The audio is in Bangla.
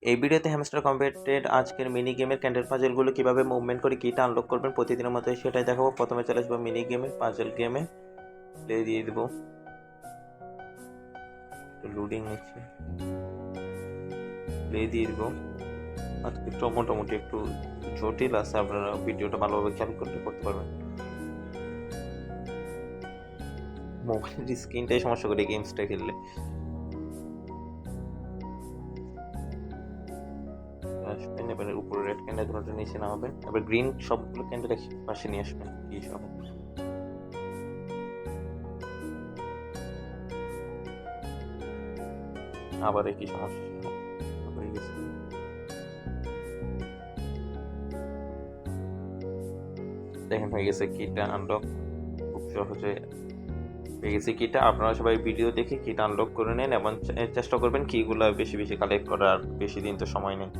এই ভিডিওতে হ্যামস্টার কম্পিটেড আজকের মিনি গেমের ক্যান্ডেল পাজেলগুলো কীভাবে মুভমেন্ট করে কিটা আনলক করবেন প্রতিদিনের মতো সেটাই দেখাবো। প্রথমে চলে আসবো মিনি গেমে, পাজেল গেমে প্লে দিয়ে দেবো। লোডিং নিচ্ছে, প্লে দিয়ে দেবো। আজকে একটু মোটামুটি একটু জটিল আছে, আপনারা ভিডিওটা ভালোভাবে খেয়াল করতে পারবেন। মোবাইলের স্ক্রিনটাই সমস্যা করে গেমসটা খেললে। আসবেন, এবার উপরে রেড ক্যান্ডেল দুটো নিচে নামাবেন, এবার গ্রিন সবগুলো ক্যান্ডেল পাশে নিয়ে আসবেন। কি সব আবার একই সমস্যা হয়ে গেছে। দেখেন হয়ে গেছে কিটা আনলক, খুব সহজে পেয়ে গেছে কিটা। আপনারা সবাই ভিডিও দেখে কিটা আনলক করে নেন এবং চেষ্টা করবেন কিগুলো বেশি বেশি কালেক্ট করার, বেশি দিন তো সময় নেই।